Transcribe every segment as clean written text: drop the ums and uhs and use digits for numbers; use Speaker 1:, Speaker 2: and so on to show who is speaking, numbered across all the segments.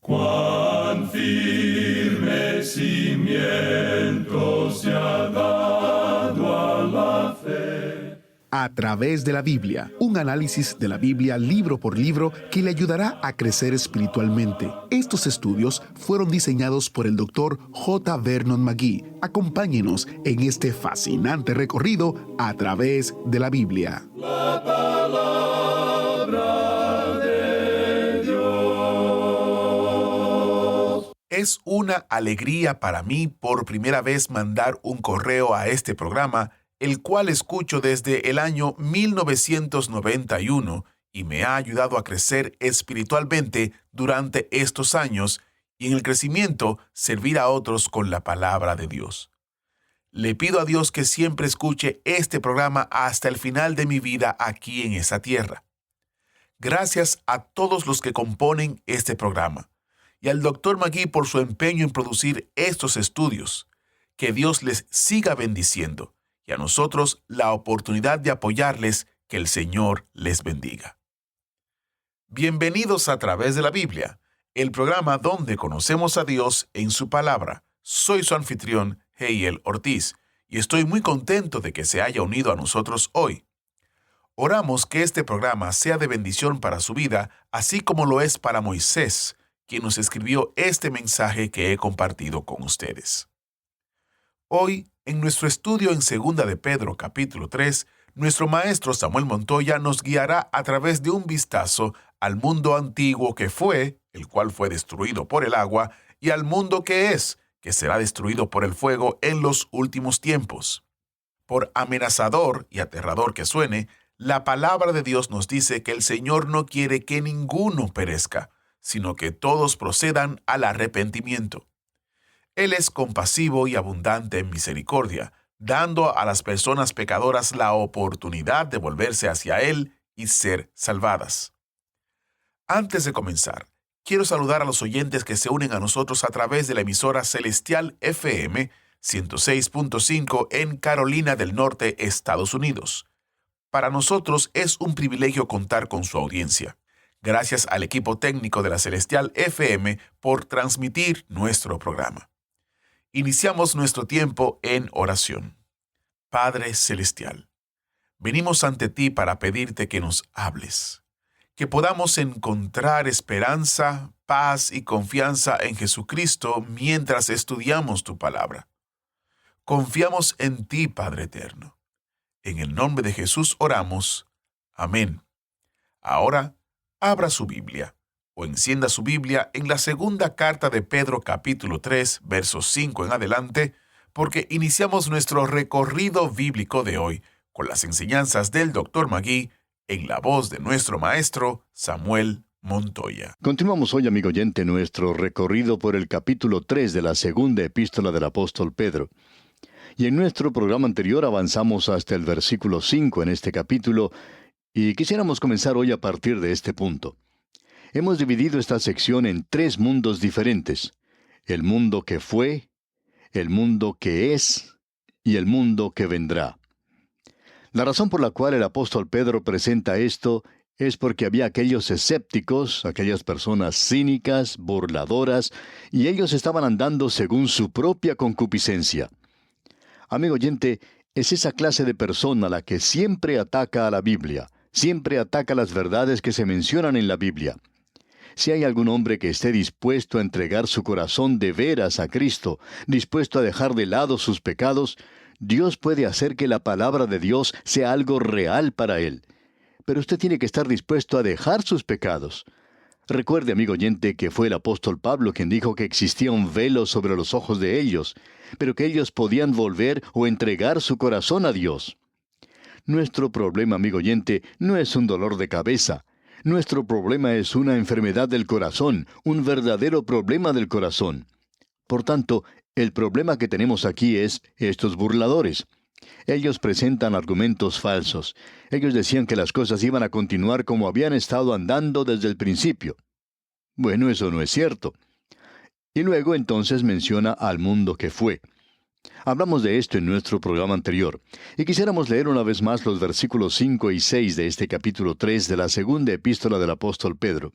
Speaker 1: Cuán firme cimiento se ha dado a la fe.
Speaker 2: A través de la Biblia, un análisis de la Biblia libro por libro que le ayudará a crecer espiritualmente. Estos estudios fueron diseñados por el Dr. J. Vernon McGee. Acompáñenos en este fascinante recorrido a través de la Biblia.
Speaker 1: La palabra de Dios.
Speaker 2: Es una alegría para mí por primera vez mandar un correo a este programa, el cual escucho desde el año 1991 y me ha ayudado a crecer espiritualmente durante estos años y en el crecimiento servir a otros con la palabra de Dios. Le pido a Dios que siempre escuche este programa hasta el final de mi vida aquí en esa tierra. Gracias a todos los que componen este programa y al Dr. McGee por su empeño en producir estos estudios. Que Dios les siga bendiciendo y a nosotros la oportunidad de apoyarles. Que el Señor les bendiga. Bienvenidos a Través de la Biblia, el programa donde conocemos a Dios en su palabra. Soy su anfitrión, Heiel Ortiz, y estoy muy contento de que se haya unido a nosotros hoy. Oramos que este programa sea de bendición para su vida, así como lo es para Moisés, quien nos escribió este mensaje que he compartido con ustedes. Hoy, en nuestro estudio en 2 de Pedro, capítulo 3, nuestro maestro Samuel Montoya nos guiará a través de un vistazo al mundo antiguo que fue, el cual fue destruido por el agua, y al mundo que es, que será destruido por el fuego en los últimos tiempos. Por amenazador y aterrador que suene, la palabra de Dios nos dice que el Señor no quiere que ninguno perezca, sino que todos procedan al arrepentimiento. Él es compasivo y abundante en misericordia, dando a las personas pecadoras la oportunidad de volverse hacia Él y ser salvadas. Antes de comenzar, quiero saludar a los oyentes que se unen a nosotros a través de la emisora Celestial FM 106.5 en Carolina del Norte, Estados Unidos. Para nosotros es un privilegio contar con su audiencia. Gracias al equipo técnico de la Celestial FM por transmitir nuestro programa. Iniciamos nuestro tiempo en oración. Padre Celestial, venimos ante ti para pedirte que nos hables, que podamos encontrar esperanza, paz y confianza en Jesucristo mientras estudiamos tu palabra. Confiamos en ti, Padre eterno. En el nombre de Jesús oramos. Amén. Ahora, abra su Biblia o encienda su Biblia en la segunda carta de Pedro capítulo 3, versos 5 en adelante, porque iniciamos nuestro recorrido bíblico de hoy con las enseñanzas del Dr. McGee en la voz de nuestro maestro Samuel Montoya.
Speaker 3: Continuamos hoy, amigo oyente, nuestro recorrido por el capítulo 3 de la segunda epístola del apóstol Pedro. Y en nuestro programa anterior avanzamos hasta el versículo 5 en este capítulo, y quisiéramos comenzar hoy a partir de este punto. Hemos dividido esta sección en 3 mundos diferentes: el mundo que fue, el mundo que es y el mundo que vendrá. La razón por la cual el apóstol Pedro presenta esto es porque había aquellos escépticos, aquellas personas cínicas, burladoras, y ellos estaban andando según su propia concupiscencia. Amigo oyente, es esa clase de persona la que siempre ataca a la Biblia, siempre ataca las verdades que se mencionan en la Biblia. Si hay algún hombre que esté dispuesto a entregar su corazón de veras a Cristo, dispuesto a dejar de lado sus pecados, Dios puede hacer que la palabra de Dios sea algo real para él. Pero usted tiene que estar dispuesto a dejar sus pecados. Recuerde, amigo oyente, que fue el apóstol Pablo quien dijo que existía un velo sobre los ojos de ellos, pero que ellos podían volver o entregar su corazón a Dios. Nuestro problema, amigo oyente, no es un dolor de cabeza. Nuestro problema es una enfermedad del corazón, un verdadero problema del corazón. Por tanto, el problema que tenemos aquí es estos burladores. Ellos presentan argumentos falsos. Ellos decían que las cosas iban a continuar como habían estado andando desde el principio. Bueno, eso no es cierto. Y luego entonces menciona al mundo que fue. Hablamos de esto en nuestro programa anterior, y quisiéramos leer una vez más los versículos 5 y 6 de este capítulo 3 de la segunda epístola del apóstol Pedro.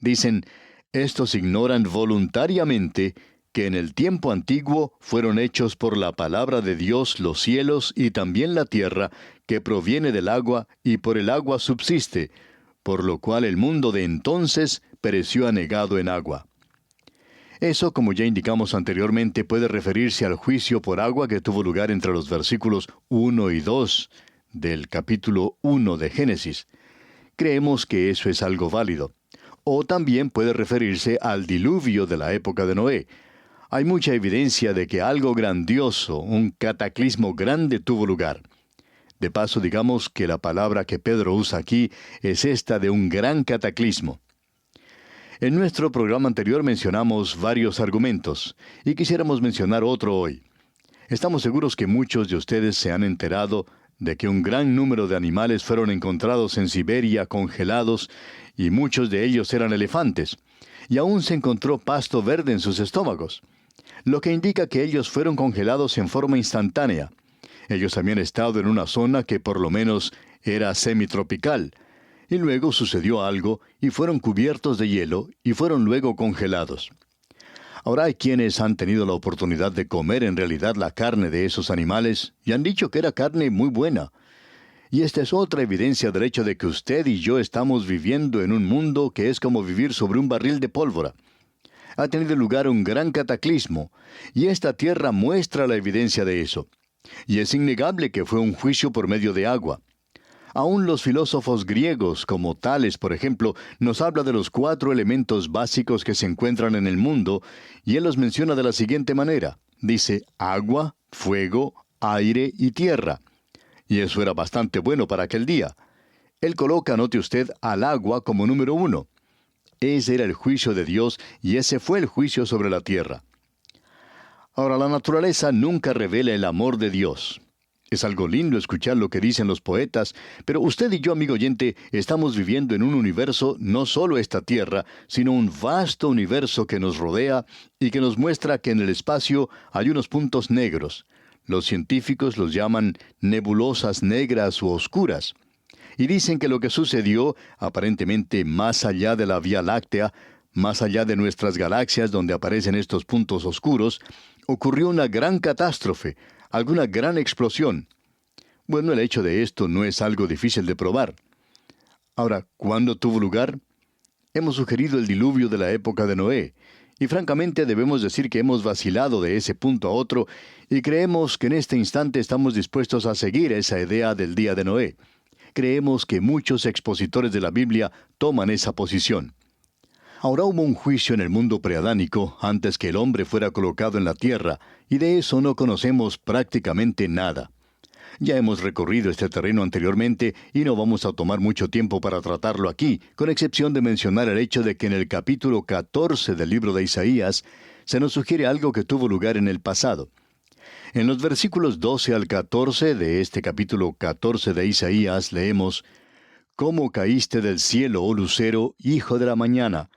Speaker 3: Dicen: Estos ignoran voluntariamente que en el tiempo antiguo fueron hechos por la palabra de Dios los cielos y también la tierra, que proviene del agua y por el agua subsiste, por lo cual el mundo de entonces pereció anegado en agua. Eso, como ya indicamos anteriormente, puede referirse al juicio por agua que tuvo lugar entre los versículos 1 y 2 del capítulo 1 de Génesis. Creemos que eso es algo válido. O también puede referirse al diluvio de la época de Noé. Hay mucha evidencia de que algo grandioso, un cataclismo grande tuvo lugar. De paso, digamos que la palabra que Pedro usa aquí es esta de un gran cataclismo. En nuestro programa anterior mencionamos varios argumentos, y quisiéramos mencionar otro hoy. Estamos seguros que muchos de ustedes se han enterado de que un gran número de animales fueron encontrados en Siberia congelados, y muchos de ellos eran elefantes, y aún se encontró pasto verde en sus estómagos, lo que indica que ellos fueron congelados en forma instantánea. Ellos habían estado en una zona que por lo menos era semitropical, y luego sucedió algo, y fueron cubiertos de hielo, y fueron luego congelados. Ahora hay quienes han tenido la oportunidad de comer en realidad la carne de esos animales, y han dicho que era carne muy buena. Y esta es otra evidencia del hecho de que usted y yo estamos viviendo en un mundo que es como vivir sobre un barril de pólvora. Ha tenido lugar un gran cataclismo, y esta tierra muestra la evidencia de eso. Y es innegable que fue un juicio por medio de agua. Aún los filósofos griegos, como Tales, por ejemplo, nos habla de los 4 elementos básicos que se encuentran en el mundo, y él los menciona de la siguiente manera. Dice, agua, fuego, aire y tierra. Y eso era bastante bueno para aquel día. Él coloca, note usted, al agua como número 1. Ese era el juicio de Dios, y ese fue el juicio sobre la tierra. Ahora, la naturaleza nunca revela el amor de Dios. Es algo lindo escuchar lo que dicen los poetas, pero usted y yo, amigo oyente, estamos viviendo en un universo, no solo esta tierra, sino un vasto universo que nos rodea y que nos muestra que en el espacio hay unos puntos negros. Los científicos los llaman nebulosas negras u oscuras. Y dicen que lo que sucedió, aparentemente más allá de la Vía Láctea, más allá de nuestras galaxias donde aparecen estos puntos oscuros, ocurrió una gran catástrofe, alguna gran explosión. Bueno, el hecho de esto no es algo difícil de probar. Ahora, ¿cuándo tuvo lugar? Hemos sugerido el diluvio de la época de Noé, y francamente debemos decir que hemos vacilado de ese punto a otro, y creemos que en este instante estamos dispuestos a seguir esa idea del día de Noé. Creemos que muchos expositores de la Biblia toman esa posición. Ahora hubo un juicio en el mundo preadánico antes que el hombre fuera colocado en la tierra, y de eso no conocemos prácticamente nada. Ya hemos recorrido este terreno anteriormente y no vamos a tomar mucho tiempo para tratarlo aquí, con excepción de mencionar el hecho de que en el capítulo 14 del libro de Isaías se nos sugiere algo que tuvo lugar en el pasado. En los versículos 12 al 14 de este capítulo 14 de Isaías leemos: «¿Cómo caíste del cielo, oh lucero, hijo de la mañana?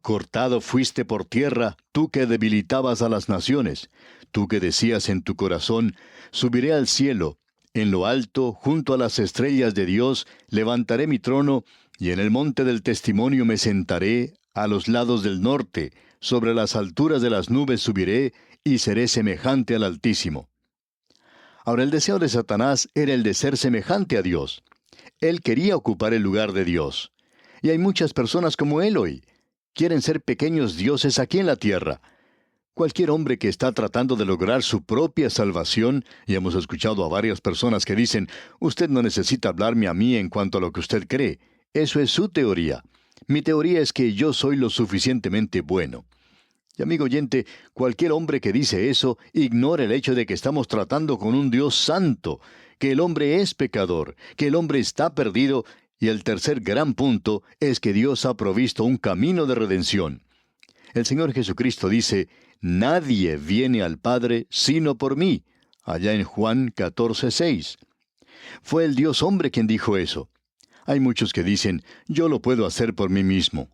Speaker 3: Cortado fuiste por tierra, tú que debilitabas a las naciones, tú que decías en tu corazón, subiré al cielo, en lo alto, junto a las estrellas de Dios, levantaré mi trono, y en el monte del testimonio me sentaré, a los lados del norte, sobre las alturas de las nubes subiré, y seré semejante al Altísimo». Ahora, el deseo de Satanás era el de ser semejante a Dios. Él quería ocupar el lugar de Dios. Y hay muchas personas como él hoy. Quieren ser pequeños dioses aquí en la tierra. Cualquier hombre que está tratando de lograr su propia salvación, y hemos escuchado a varias personas que dicen, usted no necesita hablarme a mí en cuanto a lo que usted cree. Eso es su teoría. Mi teoría es que yo soy lo suficientemente bueno. Y amigo oyente, cualquier hombre que dice eso, ignora el hecho de que estamos tratando con un Dios santo, que el hombre es pecador, que el hombre está perdido. Y el tercer gran punto es que Dios ha provisto un camino de redención. El Señor Jesucristo dice, «Nadie viene al Padre sino por mí», allá en Juan 14:6. Fue el Dios hombre quien dijo eso. Hay muchos que dicen, «Yo lo puedo hacer por mí mismo».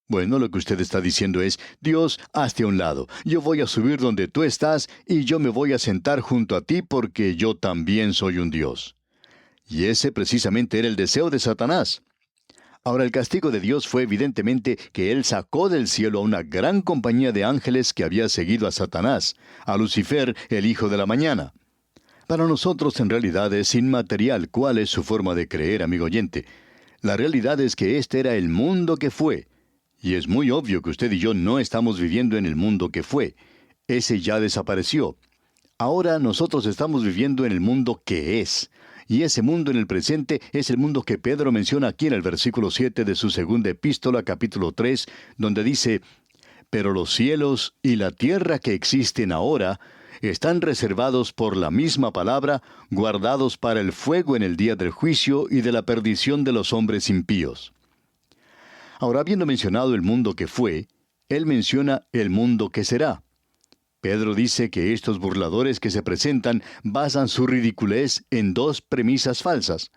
Speaker 3: Bueno, lo que usted está diciendo es, «Dios, hazte a un lado. Yo voy a subir donde tú estás y yo me voy a sentar junto a ti porque yo también soy un Dios». Y ese precisamente era el deseo de Satanás. Ahora, el castigo de Dios fue evidentemente que Él sacó del cielo a una gran compañía de ángeles que había seguido a Satanás, a Lucifer, el hijo de la mañana. Para nosotros en realidad es inmaterial cuál es su forma de creer, amigo oyente. La realidad es que este era el mundo que fue. Y es muy obvio que usted y yo no estamos viviendo en el mundo que fue. Ese ya desapareció. Ahora nosotros estamos viviendo en el mundo que es. Y ese mundo en el presente es el mundo que Pedro menciona aquí en el versículo 7 de su segunda epístola, capítulo 3, donde dice: «Pero los cielos y la tierra que existen ahora están reservados por la misma palabra, guardados para el fuego en el día del juicio y de la perdición de los hombres impíos». Ahora, habiendo mencionado el mundo que fue, él menciona el mundo que será. Pedro dice que estos burladores que se presentan basan su ridiculez en dos premisas falsas.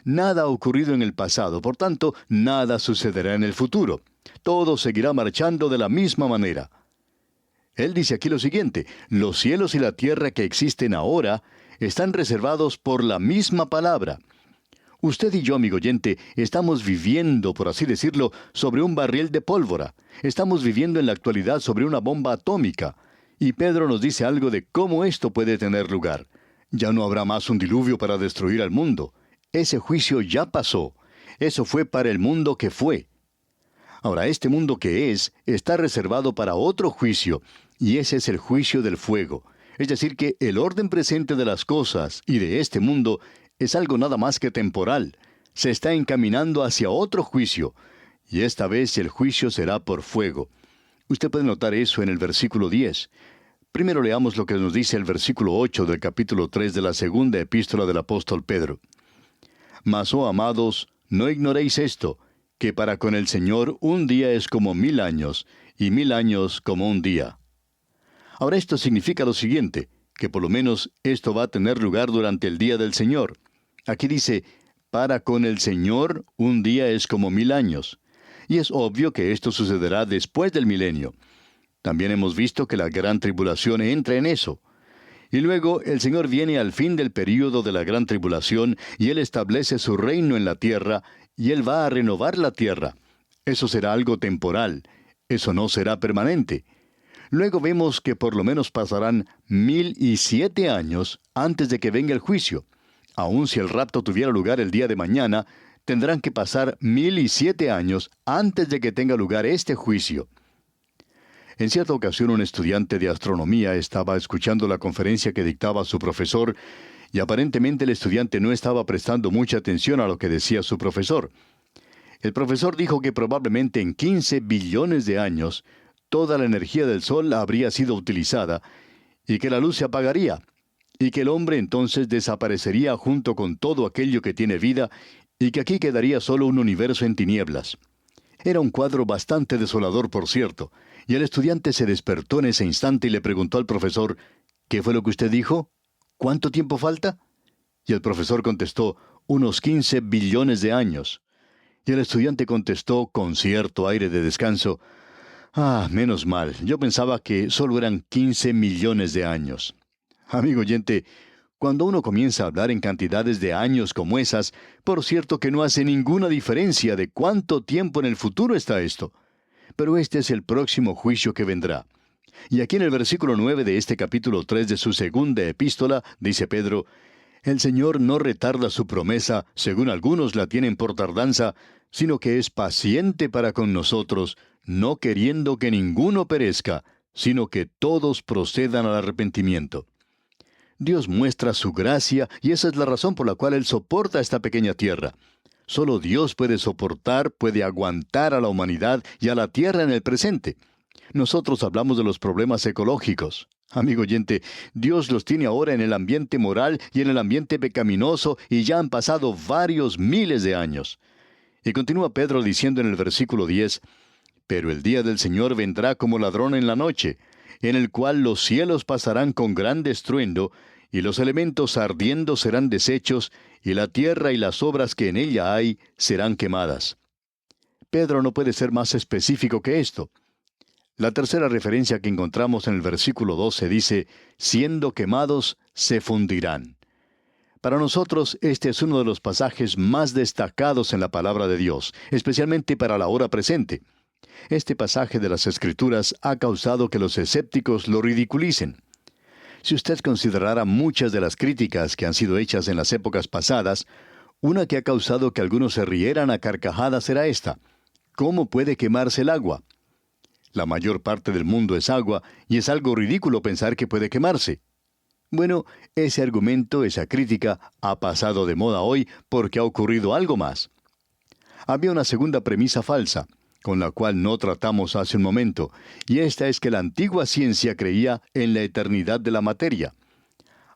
Speaker 3: Nada ha ocurrido en el pasado, por tanto, nada sucederá en el futuro. Todo seguirá marchando de la misma manera. Él dice aquí lo siguiente: los cielos y la tierra que existen ahora están reservados por la misma palabra. Usted y yo, amigo oyente, estamos viviendo, por así decirlo, sobre un barril de pólvora. Estamos viviendo en la actualidad sobre una bomba atómica. Y Pedro nos dice algo de cómo esto puede tener lugar. Ya no habrá más un diluvio para destruir al mundo. Ese juicio ya pasó. Eso fue para el mundo que fue. Ahora, este mundo que es, está reservado para otro juicio, y ese es el juicio del fuego. Es decir, que el orden presente de las cosas y de este mundo es algo nada más que temporal. Se está encaminando hacia otro juicio, y esta vez el juicio será por fuego. Usted puede notar eso en el versículo 10. Primero leamos lo que nos dice el versículo 8 del capítulo 3 de la segunda epístola del apóstol Pedro. «Mas, oh amados, no ignoréis esto, que para con el Señor un día es como 1000 años, y 1000 años como un día». Ahora esto significa lo siguiente, que por lo menos esto va a tener lugar durante el día del Señor. Aquí dice: «Para con el Señor un día es como 1000 años». Y es obvio que esto sucederá después del milenio. También hemos visto que la gran tribulación entra en eso. Y luego el Señor viene al fin del período de la gran tribulación y Él establece su reino en la tierra y Él va a renovar la tierra. Eso será algo temporal. Eso no será permanente. Luego vemos que por lo menos pasarán 1007 años antes de que venga el juicio. Aun si el rapto tuviera lugar el día de mañana, tendrán que pasar 1007 años antes de que tenga lugar este juicio. En cierta ocasión, un estudiante de astronomía estaba escuchando la conferencia que dictaba su profesor, y aparentemente el estudiante no estaba prestando mucha atención a lo que decía su profesor. El profesor dijo que probablemente en 15 billones de años, toda la energía del Sol habría sido utilizada, y que la luz se apagaría, y que el hombre entonces desaparecería junto con todo aquello que tiene vida, y que aquí quedaría solo un universo en tinieblas. Era un cuadro bastante desolador, por cierto, y el estudiante se despertó en ese instante y le preguntó al profesor: «¿Qué fue lo que usted dijo? ¿Cuánto tiempo falta?». Y el profesor contestó: «Unos 15 billones de años». Y el estudiante contestó con cierto aire de descanso: menos mal, yo pensaba que solo eran 15 millones de años». Amigo oyente, cuando uno comienza a hablar en cantidades de años como esas, por cierto que no hace ninguna diferencia de cuánto tiempo en el futuro está esto. Pero este es el próximo juicio que vendrá. Y aquí en el versículo 9 de este capítulo 3 de su segunda epístola, dice Pedro: «El Señor no retarda su promesa, según algunos la tienen por tardanza, sino que es paciente para con nosotros, no queriendo que ninguno perezca, sino que todos procedan al arrepentimiento». Dios muestra su gracia, y esa es la razón por la cual Él soporta esta pequeña tierra. Solo Dios puede soportar, puede aguantar a la humanidad y a la tierra en el presente. Nosotros hablamos de los problemas ecológicos. Amigo oyente, Dios los tiene ahora en el ambiente moral y en el ambiente pecaminoso, y ya han pasado varios miles de años. Y continúa Pedro diciendo en el versículo 10, «Pero el día del Señor vendrá como ladrón en la noche, en el cual los cielos pasarán con gran estruendo, y los elementos ardiendo serán deshechos, y la tierra y las obras que en ella hay serán quemadas». Pedro no puede ser más específico que esto. La tercera referencia que encontramos en el versículo 12 dice: «Siendo quemados, se fundirán». Para nosotros, este es uno de los pasajes más destacados en la palabra de Dios, especialmente para la hora presente. Este pasaje de las Escrituras ha causado que los escépticos lo ridiculicen. Si usted considerara muchas de las críticas que han sido hechas en las épocas pasadas, una que ha causado que algunos se rieran a carcajadas era esta: ¿cómo puede quemarse el agua? La mayor parte del mundo es agua, y es algo ridículo pensar que puede quemarse. Bueno, ese argumento, esa crítica, ha pasado de moda hoy porque ha ocurrido algo más. Había una segunda premisa falsa, con la cual no tratamos hace un momento, y esta es que la antigua ciencia creía en la eternidad de la materia.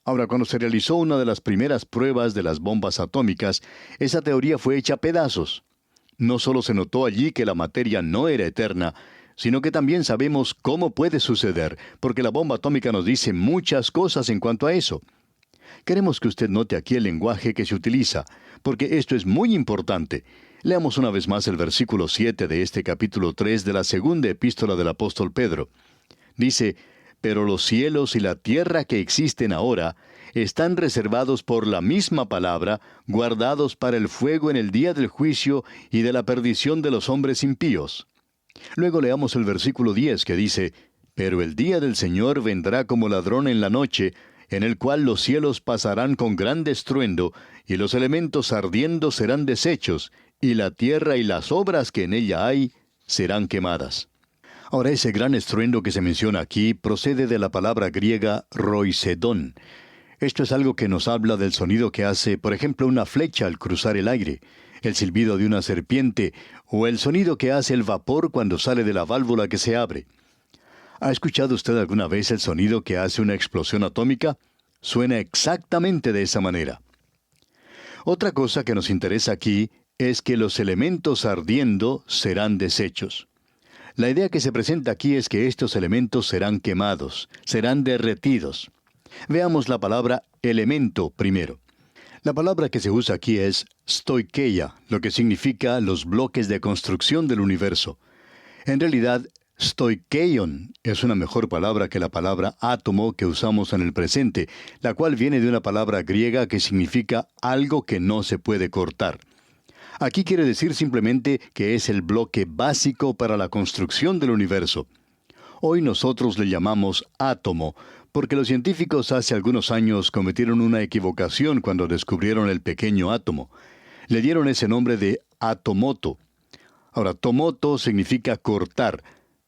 Speaker 3: Ahora, cuando se realizó una de las primeras pruebas de las bombas atómicas, esa teoría fue hecha a pedazos. No solo se notó allí que la materia no era eterna, sino que también sabemos cómo puede suceder, porque la bomba atómica nos dice muchas cosas en cuanto a eso. Queremos que usted note aquí el lenguaje que se utiliza, porque esto es muy importante. Leamos una vez más el versículo 7 de este capítulo 3 de la segunda epístola del apóstol Pedro. Dice: «Pero los cielos y la tierra que existen ahora están reservados por la misma palabra, guardados para el fuego en el día del juicio y de la perdición de los hombres impíos». Luego leamos el versículo 10 que dice: «Pero el día del Señor vendrá como ladrón en la noche, en el cual los cielos pasarán con gran estruendo, y los elementos ardiendo serán deshechos, y la tierra y las obras que en ella hay serán quemadas». Ahora, ese gran estruendo que se menciona aquí procede de la palabra griega roisedón. Esto es algo que nos habla del sonido que hace, por ejemplo, una flecha al cruzar el aire, el silbido de una serpiente, o el sonido que hace el vapor cuando sale de la válvula que se abre. ¿Ha escuchado usted alguna vez el sonido que hace una explosión atómica? Suena exactamente de esa manera. Otra cosa que nos interesa aquí es que los elementos ardiendo serán deshechos. La idea que se presenta aquí es que estos elementos serán quemados, serán derretidos. Veamos la palabra elemento primero. La palabra que se usa aquí es stoicheia, lo que significa los bloques de construcción del universo. En realidad, stoicheion es una mejor palabra que la palabra átomo que usamos en el presente, la cual viene de una palabra griega que significa algo que no se puede cortar. Aquí quiere decir simplemente que es el bloque básico para la construcción del universo. Hoy nosotros le llamamos átomo, porque los científicos hace algunos años cometieron una equivocación cuando descubrieron el pequeño átomo. Le dieron ese nombre de atomoto. Ahora, tomoto significa cortar,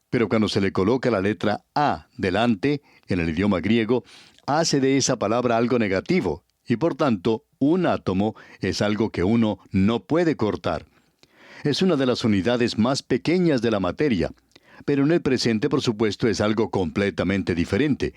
Speaker 3: pero cuando se le coloca la letra A delante, en el idioma griego, hace de esa palabra algo negativo, y por tanto, un átomo es algo que uno no puede cortar. Es una de las unidades más pequeñas de la materia, pero en el presente, por supuesto, es algo completamente diferente.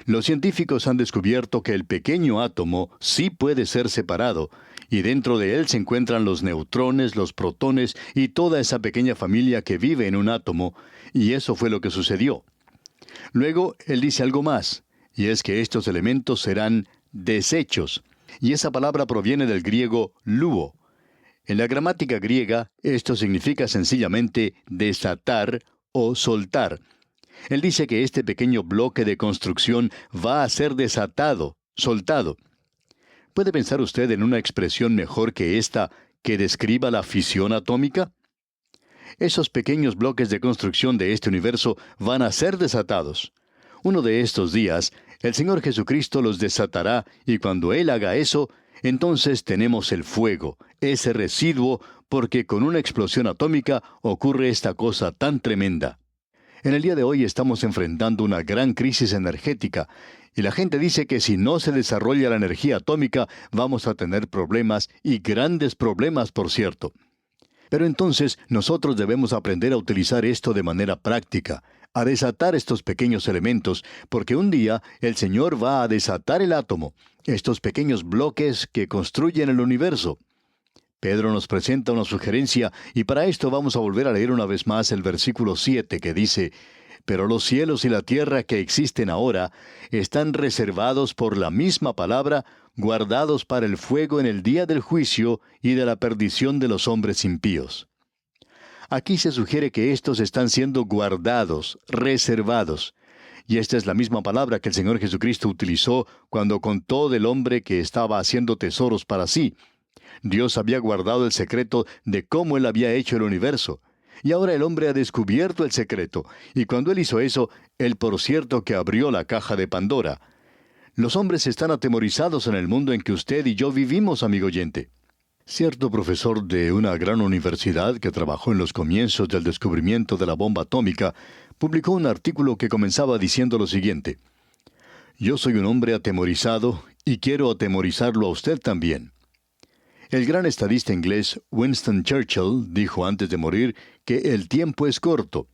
Speaker 3: Los científicos han descubierto que el pequeño átomo sí puede ser separado, y dentro de él se encuentran los neutrones, los protones y toda esa pequeña familia que vive en un átomo, y eso fue lo que sucedió. Luego, él dice algo más, y es que estos elementos serán deshechos, y esa palabra proviene del griego luo. En la gramática griega, esto significa sencillamente desatar o soltar. Él dice que este pequeño bloque de construcción va a ser desatado, soltado. ¿Puede pensar usted en una expresión mejor que esta que describa la fisión atómica? Esos pequeños bloques de construcción de este universo van a ser desatados. Uno de estos días, el Señor Jesucristo los desatará, y cuando Él haga eso, entonces tenemos el fuego, ese residuo, porque con una explosión atómica ocurre esta cosa tan tremenda. En el día de hoy estamos enfrentando una gran crisis energética, y la gente dice que si no se desarrolla la energía atómica, vamos a tener problemas, y grandes problemas, por cierto. Pero entonces nosotros debemos aprender a utilizar esto de manera práctica, a desatar estos pequeños elementos, porque un día el Señor va a desatar el átomo, estos pequeños bloques que construyen el universo. Pedro nos presenta una sugerencia, y para esto vamos a volver a leer una vez más el versículo 7 que dice: «Pero los cielos y la tierra que existen ahora están reservados por la misma palabra, guardados para el fuego en el día del juicio y de la perdición de los hombres impíos». Aquí se sugiere que estos están siendo guardados, reservados. Y esta es la misma palabra que el Señor Jesucristo utilizó cuando contó del hombre que estaba haciendo tesoros para sí. Dios había guardado el secreto de cómo Él había hecho el universo. Y ahora el hombre ha descubierto el secreto. Y cuando Él hizo eso, Él por cierto que abrió la caja de Pandora. Los hombres están atemorizados en el mundo en que usted y yo vivimos, amigo oyente. Cierto profesor de una gran universidad que trabajó en los comienzos del descubrimiento de la bomba atómica publicó un artículo que comenzaba diciendo lo siguiente: «Yo soy un hombre atemorizado y quiero atemorizarlo a usted también». El gran estadista inglés Winston Churchill dijo antes de morir que el tiempo es corto.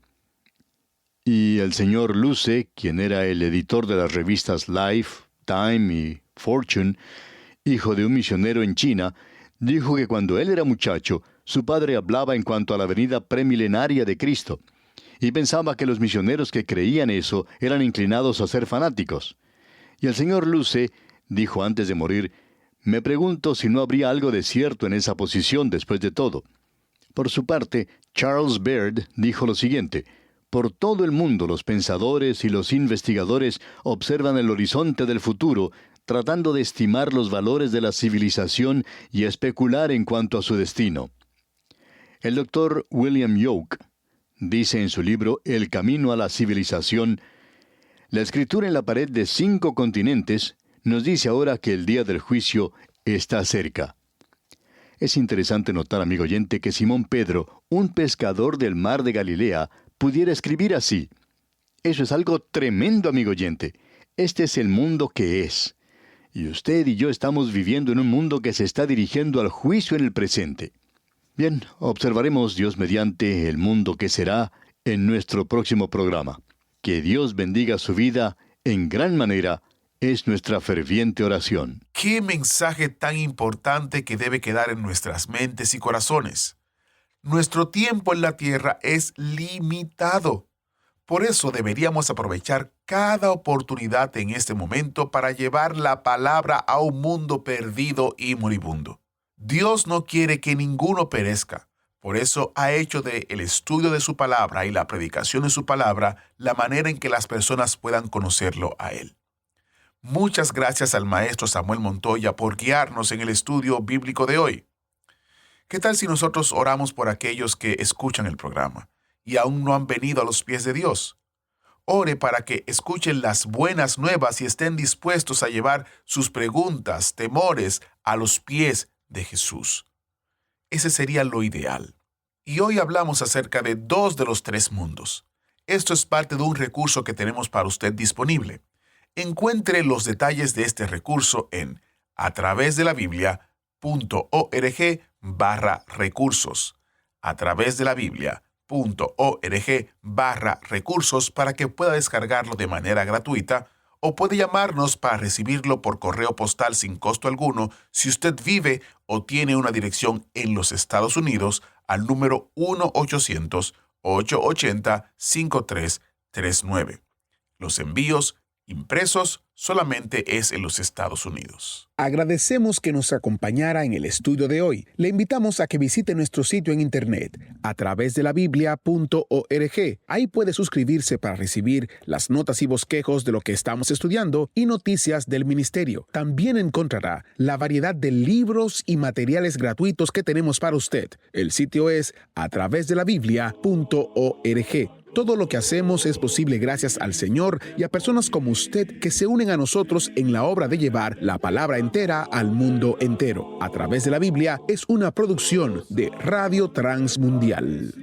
Speaker 3: Y el señor Luce, quien era el editor de las revistas Life, Time y Fortune, hijo de un misionero en China, dijo que cuando él era muchacho, su padre hablaba en cuanto a la venida premilenaria de Cristo, y pensaba que los misioneros que creían eso eran inclinados a ser fanáticos. Y el señor Luce dijo antes de morir: «Me pregunto si no habría algo de cierto en esa posición después de todo». Por su parte, Charles Baird dijo lo siguiente: «Por todo el mundo los pensadores y los investigadores observan el horizonte del futuro, tratando de estimar los valores de la civilización y especular en cuanto a su destino». El doctor William Yoke dice en su libro El camino a la civilización: «La escritura en la pared de 5 continentes nos dice ahora que el día del juicio está cerca». Es interesante notar, amigo oyente, que Simón Pedro, un pescador del mar de Galilea, pudiera escribir así. Eso es algo tremendo, amigo oyente. Este es el mundo que es. Y usted y yo estamos viviendo en un mundo que se está dirigiendo al juicio en el presente. Bien, observaremos, Dios mediante, el mundo que será en nuestro próximo programa. Que Dios bendiga su vida en gran manera es nuestra ferviente oración.
Speaker 2: ¡Qué mensaje tan importante que debe quedar en nuestras mentes y corazones! Nuestro tiempo en la tierra es limitado. Por eso deberíamos aprovechar cada oportunidad en este momento para llevar la palabra a un mundo perdido y moribundo. Dios no quiere que ninguno perezca. Por eso ha hecho del estudio de su palabra y la predicación de su palabra la manera en que las personas puedan conocerlo a Él. Muchas gracias al maestro Samuel Montoya por guiarnos en el estudio bíblico de hoy. ¿Qué tal si nosotros oramos por aquellos que escuchan el programa y aún no han venido a los pies de Dios? Ore para que escuchen las buenas nuevas y estén dispuestos a llevar sus preguntas, temores a los pies de Jesús. Ese sería lo ideal. Y hoy hablamos acerca de 2 de los 3 mundos. Esto es parte de un recurso que tenemos para usted disponible. Encuentre los detalles de este recurso en atravesdelabiblia.org/recursos. atravesdelabiblia.org/recursos para que pueda descargarlo de manera gratuita, o puede llamarnos para recibirlo por correo postal sin costo alguno si usted vive o tiene una dirección en los Estados Unidos al número 1-800-880-5339. Los envíos impresos solamente es en los Estados Unidos.
Speaker 4: Agradecemos que nos acompañara en el estudio de hoy. Le invitamos a que visite nuestro sitio en internet atravesdelabiblia.org. Ahí puede suscribirse para recibir las notas y bosquejos de lo que estamos estudiando y noticias del ministerio. También encontrará la variedad de libros y materiales gratuitos que tenemos para usted. El sitio es atravesdelabiblia.org. Todo lo que hacemos es posible gracias al Señor y a personas como usted que se unen a nosotros en la obra de llevar la palabra entera al mundo entero. A través de la Biblia es una producción de Radio Transmundial.